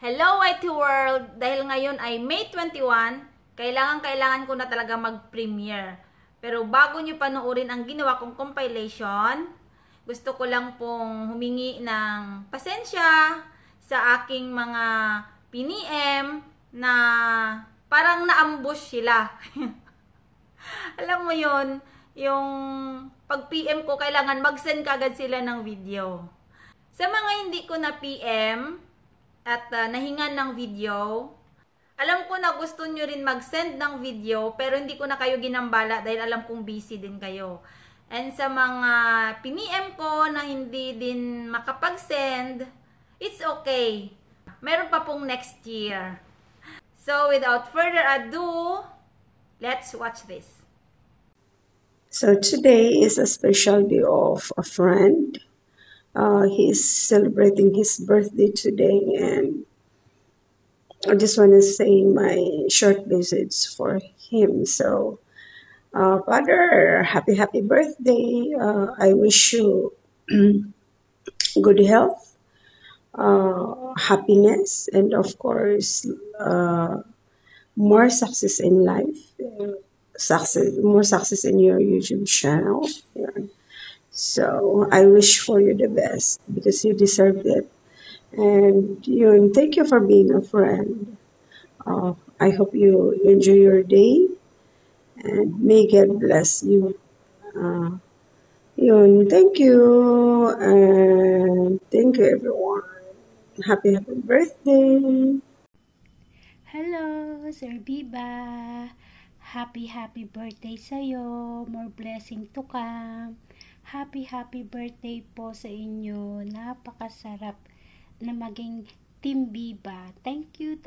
Hello IT World! Dahil ngayon ay May 21, kailangan ko na talaga mag-premiere. Pero bago nyo panoorin ang ginawa kong compilation, gusto ko lang pong humingi ng pasensya sa aking mga PNM na parang na-ambush sila. Alam mo yun, yung pag PM ko, kailangan mag-send kagad sila ng video. Sa mga hindi ko na PM, at nahingan ng video. Alam ko na gusto nyo rin mag-send ng video, pero hindi ko na kayo ginambala dahil alam kong busy din kayo. And sa mga PNM ko na hindi din makapag-send, it's okay. Meron pa pong next year. So without further ado, let's watch this. So today is a special day of a friend. He's celebrating his birthday today, and I just want to say my short visits for him. So, Father, happy birthday. I wish you good health, happiness, and of course, more success in life. More success in your YouTube channel. Yeah. So I wish for you the best because you deserve it. And thank you for being a friend. I hope you enjoy your day and may God bless you. Thank you and thank you everyone. Happy birthday. Hello, Sir Biba. Happy birthday sa'yo. More blessing to come. Happy birthday po sa inyo. Napakasarap na maging Team Biba. Thank you,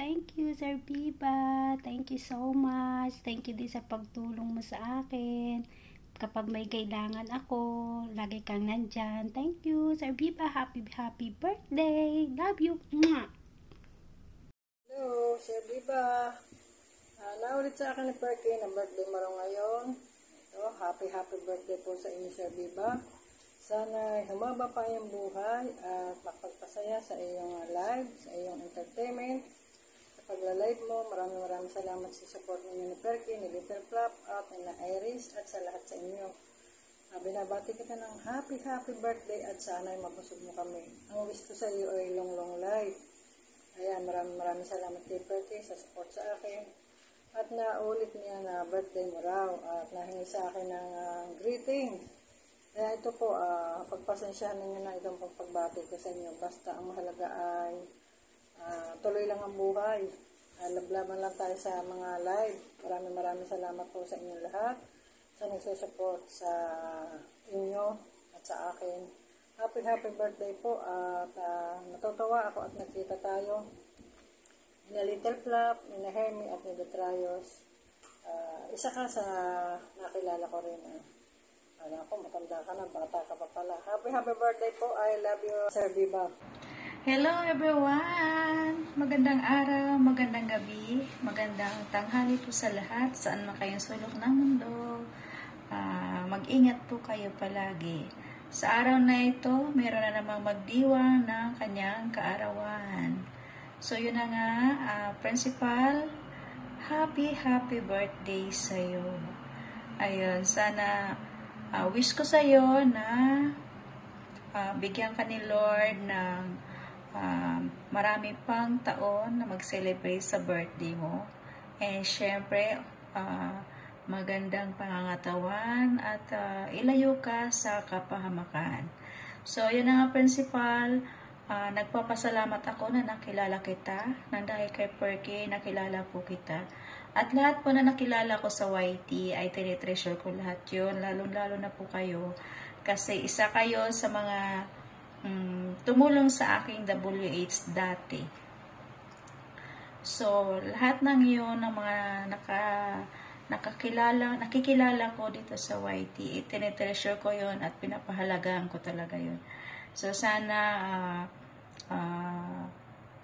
Sir Biba. Thank you so much. Thank you din sa pagtulong mo sa akin. Kapag may kailangan ako, lagi kang nandyan. Thank you, Sir Biba. Happy birthday. Love you. Mwah! Hello, Sir Biba. Naulit sa akin ni Perky na birthday mo raw ngayon. Ito, happy birthday po sa inyo, Sir Biba. Sana humaba pa yung buhay at makapagpasaya sa iyong live, sa iyong entertainment. Sa pagla-live mo, maraming salamat sa support ninyo ni Perky, ni Little Flap, at ni Iris, at sa lahat sa inyo. Binabati kita ng happy birthday at sana ay mapusog mo kami. Ang wish ko sa iyo ay long life. Ayan, maraming salamat kay Perky sa support sa akin. At naulit niya na birthday mo raw at nahingi sa akin ng greeting. Kaya ito po, pagpasensyahan ninyo na itong pagbati ko sa inyo. Basta ang mahalaga ay tuloy lang ang buhay. Lablaban lang tayo sa mga live. Maraming salamat po sa inyong lahat sa nagsusupport sa inyo at sa akin. Happy birthday po at natutuwa ako at nakita tayo ni Little Flap, ni Hermie at ni Detrayos. Isa ka sa nakilala ko rin. Alam ko, matanda ka na, bata ka pa pala. Happy birthday po. I love you, Sir Biba. Hello everyone! Magandang araw, magandang gabi, magandang tanghali po sa lahat, saan man kayong sulok ng mundo. Mag-ingat po kayo palagi. Sa araw na ito, meron na namang magdiwang ng kanyang kaarawan. So yun na nga, Principal, happy birthday sa'yo. Ayun, sana wish ko sa'yo na bigyan ka ni Lord ng marami pang taon na mag-celebrate sa birthday mo. And syempre, magandang pangangatawan at ilayo ka sa kapahamakan. So, yun na nga, Principal. Nagpapasalamat ako na nakilala kita. Nang dahil kay Perky, nakilala po kita. At lahat po na nakilala ko sa YT ay tinitreasure ko lahat yun. Lalo na po kayo. Kasi isa kayo sa mga tumulong sa aking WH dati. So, lahat ng yun, ng mga nakikilala ko dito sa YT, tinitreasure ko yun at pinapahalagaan ko talaga yun. So, sana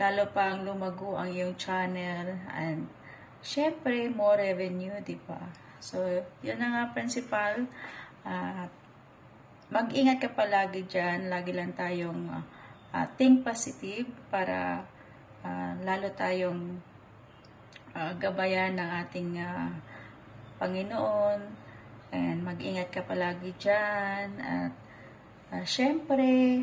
lalo pang lumago ang iyong channel and syempre, more revenue, di ba? So, yun na nga, Principal. Mag-ingat ka palagi dyan. Lagi lang tayong think positive para lalo tayong gabayan ng ating Panginoon, and mag-ingat ka palagi dyan, at syempre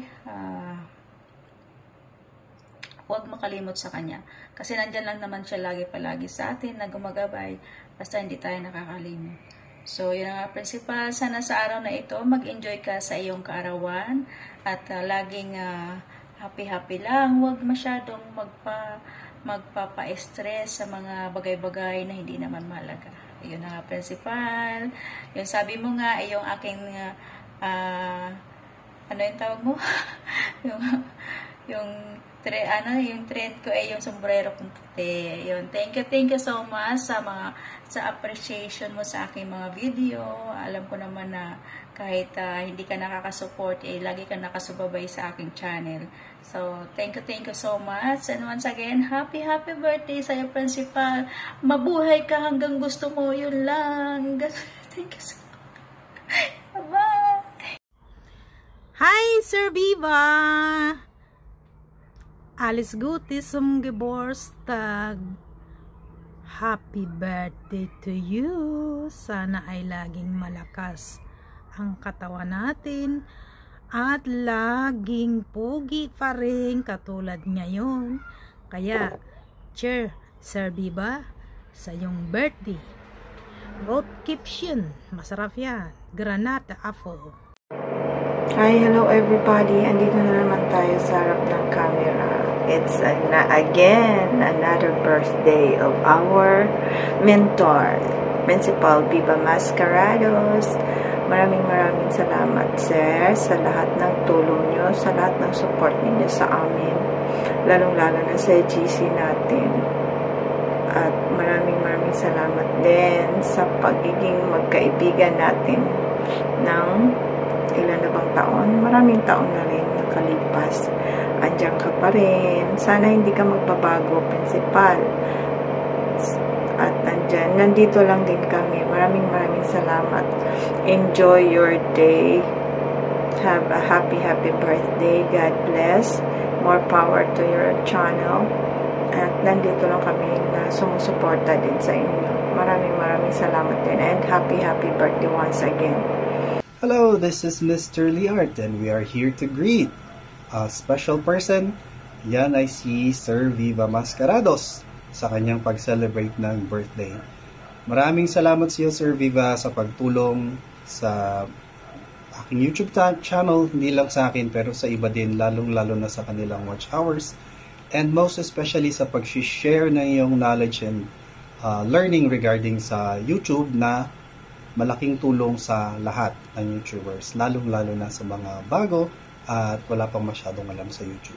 huwag makalimot sa Kanya, kasi nandyan lang naman siya palagi sa atin na gumagabay, basta hindi tayo nakakalimot. So yun ang principal, sana sa araw na ito mag-enjoy ka sa iyong kaarawan, at laging happy lang, huwag masyadong magpapa-stress sa mga bagay-bagay na hindi naman mahalaga. Yun ang principal. Yung sabi mo nga, yung aking ano yung tawag mo? yung trend ko ay yung sombrero kong puti. Yun. Thank you so much sa appreciation mo sa aking mga video. Alam ko naman na kahit hindi ka nakakasupport, lagi ka nakasubabay sa aking channel. So, thank you so much. And once again, happy birthday sa'yo, principal. Mabuhay ka hanggang gusto mo. Yun lang. Thank you so much. Bye! Hi, Sir Viva! Alles Gute zum Geburtstag. Happy birthday to you. Sana ay laging malakas ang katawan natin at laging pugi pa rin katulad ngayon. Kaya, cheer, Sir Viva, sa iyong birthday. Rotkäppchen, masarap yan. Granata apple. Hi, hello everybody. Andito na naman tayo sa harap ng camera. It's again another birthday of our mentor, Principal Viva Mascarados. Maraming salamat, sir, sa lahat ng tulong nyo, sa lahat ng support ninyo sa amin, lalong-lalo na sa GC natin. At maraming salamat din sa pagiging magkaibigan natin ng ilan na bang taon? Maraming taon na rin nakalipas. Andiyan ka pa rin. Sana hindi ka magbabago, Principal. At nandito lang din kami. Maraming salamat. Enjoy your day. Have a happy birthday. God bless. More power to your channel. At nandito lang kami na sumusuporta din sa inyo. Maraming salamat din. And happy birthday once again. Hello, this is Mr. Liart, and we are here to greet a special person. Yan ay si Sir Viva Mascarados sa kanyang pag-celebrate ng birthday. Maraming salamat sa iyo, Sir Viva, sa pagtulong sa aking YouTube channel, hindi lang sa akin pero sa iba din, lalong-lalo na sa kanilang watch hours, and most especially sa pag-share ng iyong knowledge and learning regarding sa YouTube, na malaking tulong sa lahat ng YouTubers, lalong-lalo na sa mga bago at wala pang masyadong alam sa YouTube.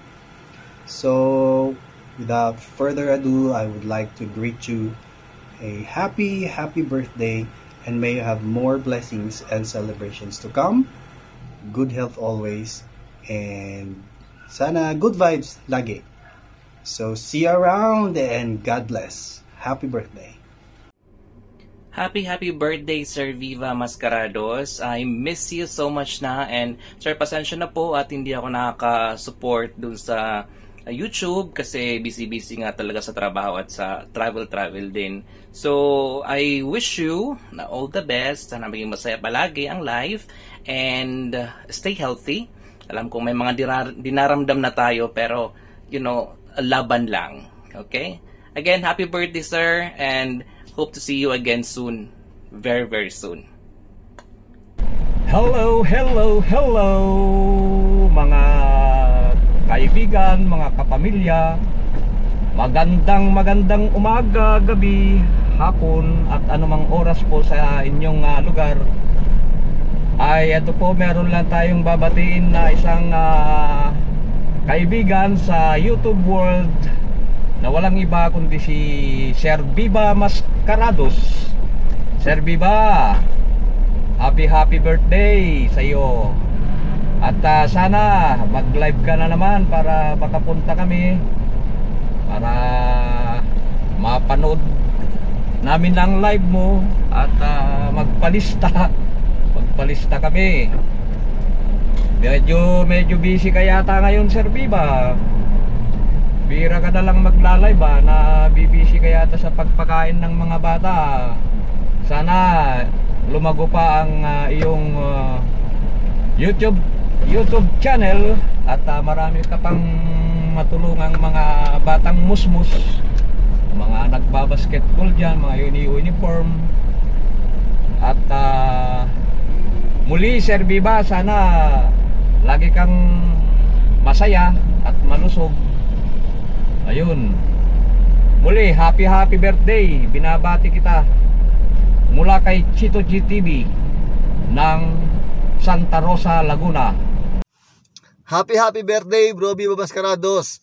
So, without further ado, I would like to greet you a happy birthday, and may you have more blessings and celebrations to come. Good health always, and sana good vibes lagi. So, see you around, and God bless. Happy birthday. Happy birthday, Sir Viva Mascarados. I miss you so much na, and sir, pasensya na po at hindi ako nakaka-support dun sa YouTube kasi busy nga talaga sa trabaho at sa travel din. So, I wish you all the best. Sana maging masaya palagi ang life, and stay healthy. Alam ko may mga dinaramdam na tayo, pero laban lang. Okay? Again, happy birthday, sir, and hope to see you again soon. Very soon. Hello mga kaibigan, mga kapamilya. Magandang umaga, gabi, hapon, at anumang oras po sa inyong lugar. Ay ito po, meron lang tayong babatiin na isang kaibigan sa YouTube world na walang iba kundi si Sir Viva Mascarados. Sir Viva, happy birthday sa iyo. At sana mag-live ka na naman para makapunta kami, para mapanood namin ang live mo, at magpalista kami. Medyo busy ka yata ngayon, Sir Viva. Bira ka na lang maglalay ba na bibisi ka yata sa pagpakain ng mga bata. Sana lumago pa ang iyong YouTube channel at marami ka pang matulungang mga batang musmus, mga nagbabasketball dyan, mga uniform. At muli Sir Viva, sana lagi kang masaya at malusog. Ayun, muli happy birthday, binabati kita mula kay Chito GTV ng Santa Rosa, Laguna. Happy birthday Bro Viva Mascarados.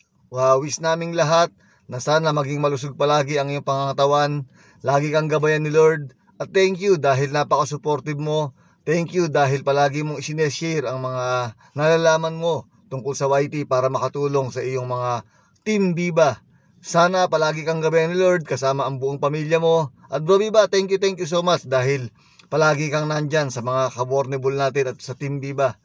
Wish naming lahat na sana maging malusog palagi ang iyong pangangatawan. Lagi kang gabayan ni Lord. At thank you dahil napaka-supportive mo. Thank you dahil palagi mong isineshare ang mga nalalaman mo tungkol sa YT para makatulong sa iyong mga Team Viva. Sana palagi kang gabayan ni Lord kasama ang buong pamilya mo. At Bro Viva, thank you so much dahil palagi kang nandyan sa mga ka-Bornable natin at sa Team Viva.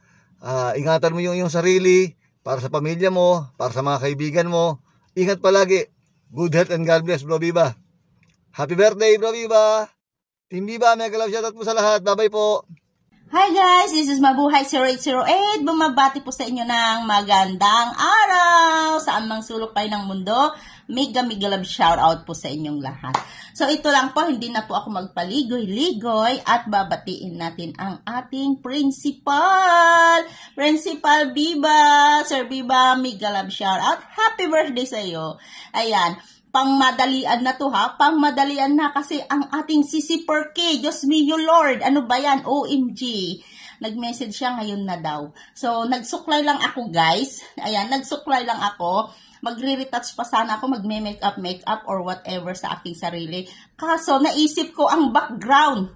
Ingatan mo yung iyong sarili para sa pamilya mo, para sa mga kaibigan mo. Ingat palagi. Good health and God bless Bro Viva. Happy birthday Bro Viva. Team Viva, mega love shoutout po sa lahat. Bye-bye po. Hi guys, this is Mabuhay 0808. Bumabati po sa inyo ng magandang araw saan mang sulok kayo ng mundo. Mega love shoutout po sa inyong lahat. So ito lang po, hindi na po ako magpaligoy-ligoy at babatiin natin ang ating principal Viva. Sir Viva, mega love shoutout. Happy birthday sa iyo. Ayan. Pangmadalian na to ha, pangmadalian na kasi ang ating Sisi Perky, Diyos mio Lord, ano ba yan, OMG, nag-message siya ngayon na daw. So, nagsuklay lang ako guys, ayan, nagsuklay lang ako, magre-retouch pa sana ako, magme-makeup or whatever sa aking sarili. Kaso, naisip ko ang background,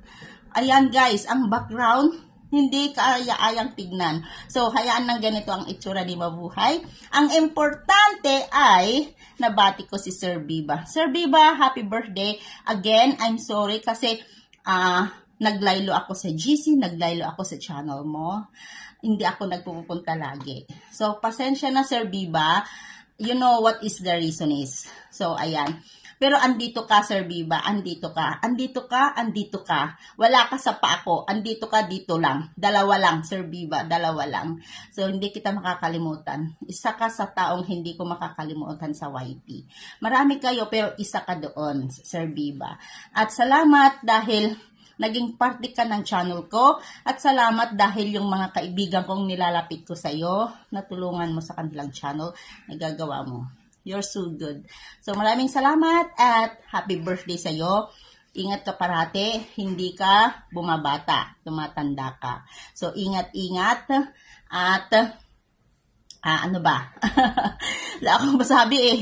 ayan guys, ang background, hindi kaya-ayang tignan. So, hayaan ng ganito ang itsura ni Mabuhay. Ang importante ay nabati ko si Sir Viva. Sir Viva, happy birthday. Again, I'm sorry kasi naglaylo ako sa GC, naglaylo ako sa channel mo. Hindi ako nagpupunta lagi. So, pasensya na Sir Viva. You know what is the reason is. So, ayan. Pero andito ka, Sir Viva, andito ka. Wala ka sa pa ako, andito ka dito lang. Dalawa lang, Sir Viva, dalawa lang. So, hindi kita makakalimutan. Isa ka sa taong hindi ko makakalimutan sa YT. Marami kayo, pero isa ka doon, Sir Viva. At salamat dahil naging parte ka ng channel ko. At salamat dahil yung mga kaibigan kong nilalapit ko sa'yo, natulungan mo sa kanilang channel, nagagawa mo. You're so good. So, maraming salamat at happy birthday sa'yo. Ingat ka parati, hindi ka bumabata, tumatanda ka. So, ingat-ingat at ano ba? Wala akong masabi eh.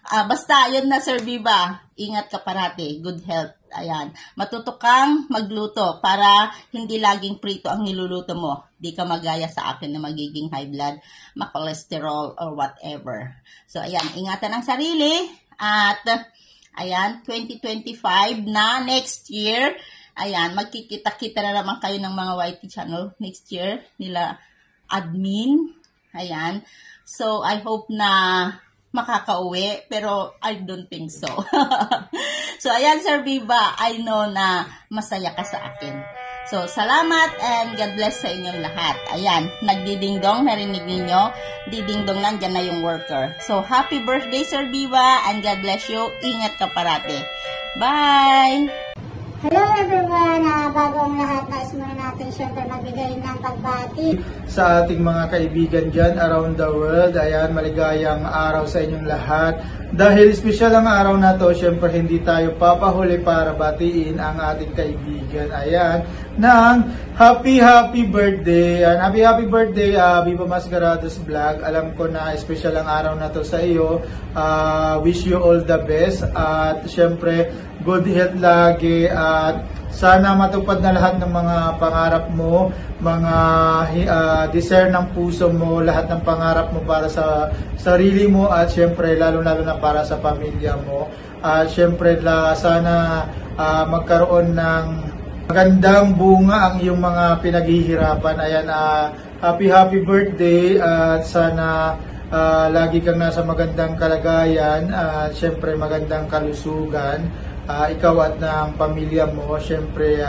Basta, yun na Sir Viva. Ingat ka parati. Good health. Ayan. Matuto kang magluto para hindi laging prito ang niluluto mo. Di ka magaya sa akin na magiging high blood, ma-cholesterol, or whatever. So, ayan. Ingatan ang sarili. At, ayan, 2025 na next year. Ayan, magkikita-kita na naman kayo ng mga YT channel next year. Nila admin. Ayan. So, I hope na makakauwi, pero I don't think so. So, ayan, Sir Viva, I know na masaya ka sa akin. So, salamat and God bless sa inyong lahat. Ayan, nagdidingdong, narinig ninyo, didingdong nandyan na yung worker. So, happy birthday, Sir Viva, and God bless you. Ingat ka parati. Bye! Hello everyone! Bago ang lahat, nais muna natin syempre magbigay ng pagbati sa ating mga kaibigan dyan around the world. Ayan, maligayang araw sa inyong lahat. Dahil special ang araw na to, syempre hindi tayo papahuli para batiin ang ating kaibigan. Ayan, ng happy birthday. And happy birthday, Viva Mascarados Vlog. Alam ko na special ang araw na to sa iyo. Wish you all the best. At syempre, good health lagi. At sana matupad na lahat ng mga pangarap mo, mga desire ng puso mo, lahat ng pangarap mo para sa sarili mo at syempre lalo na para sa pamilya mo. At syempre sana magkaroon ng magandang bunga ang iyong mga pinaghihirapan. Ayan, happy birthday at sana lagi kang nasa magandang kalagayan, syempre magandang kalusugan, ikaw at ng pamilya mo. Syempre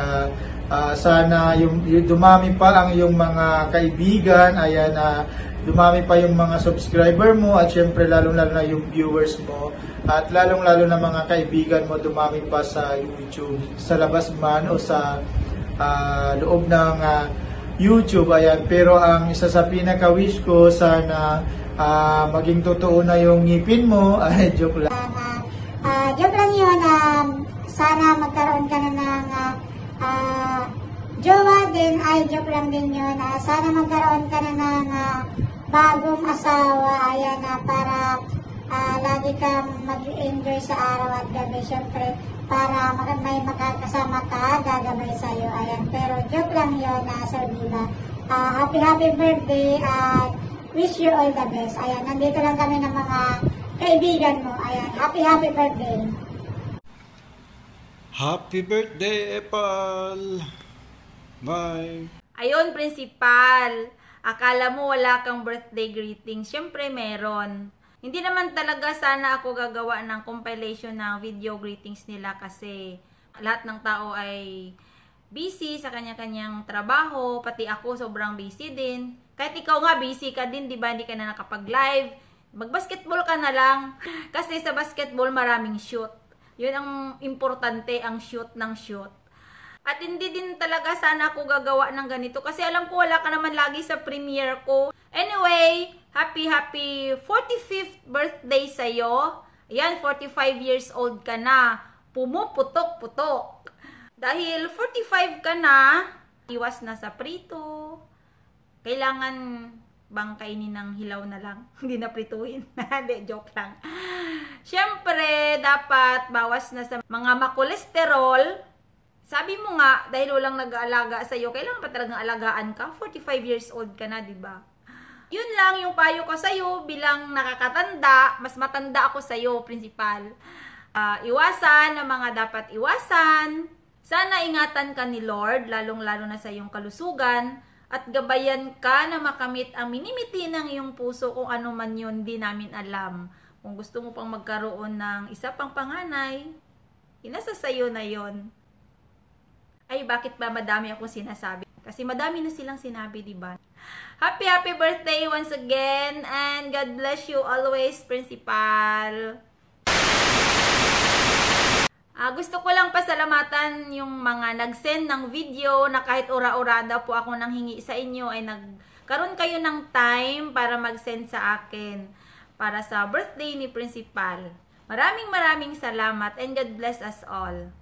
sana yung dumami pa ang iyong mga kaibigan, ayan, dumami pa yung mga subscriber mo, at syempre lalong-lalo na yung viewers mo, at lalong-lalo na mga kaibigan mo dumami pa sa YouTube, sa labas man o sa loob ng YouTube, ayan. Pero ang isa sa pinaka-wish ko, sana maging totoo na yung ngipin mo. Ay, joke lang. Joke lang yun. Sana magkaroon ka na ng jowa din. Ay, joke lang din yun. Sana magkaroon ka na ng bagong asawa. Ayan, para lagi kang mag-enjoy sa araw at gabi. Siyempre, para may makakasama ka, gagabay sa'yo. Ayan. Pero joke lang yun, Sir Viva. Happy birthday at wish you all the best. Ayan, nandito lang kami ng mga kaibigan mo. Ayan, happy birthday. Happy birthday, Epal! Bye! Ayun, Principal. Akala mo wala kang birthday greeting. Siyempre, meron. Hindi naman talaga sana ako gagawa ng compilation ng video greetings nila kasi lahat ng tao ay busy sa kanya-kanyang trabaho. Pati ako sobrang busy din. Kahit ikaw nga busy ka din, di ba? Hindi ka na nakapag-live. Mag-basketball ka na lang. Kasi sa basketball maraming shoot. Yun ang importante, ang shoot ng shoot. At hindi din talaga sana ako gagawa ng ganito. Kasi alam ko wala ka naman lagi sa premiere ko. Anyway, happy 45th birthday sa'yo. Ayan, 45 years old ka na. Pumuputok-putok. Dahil 45 ka na, iwas na sa prito. Kailangan bang kainin ng hilaw na lang? Hindi na prituhin. Hindi, joke lang. Siyempre, dapat bawas na sa mga makolesterol. Sabi mo nga, dahil walang nag-aalaga sa'yo, kailangan pa talagang alagaan ka. 45 years old ka na, diba? Yun lang yung payo ko sa'yo bilang nakakatanda. Mas matanda ako sa'yo, Principal. Iwasan ang mga dapat iwasan. Sana ingatan ka ni Lord, lalong-lalo na sa iyong kalusugan. At gabayan ka na makamit ang minimiti ng iyong puso kung ano man yun, di namin alam. Kung gusto mo pang magkaroon ng isa pang panganay, inasa sa'yo na yon. Ay, bakit ba madami akong sinasabi? Kasi madami na silang sinabi, diba? Happy birthday once again, and God bless you always, Principal. Gusto ko lang pasalamatan yung mga nag-send ng video na kahit ura-urada po ako nang hingi sa inyo ay nagkaroon kayo ng time para mag-send sa akin para sa birthday ni Principal. Maraming salamat and God bless us all.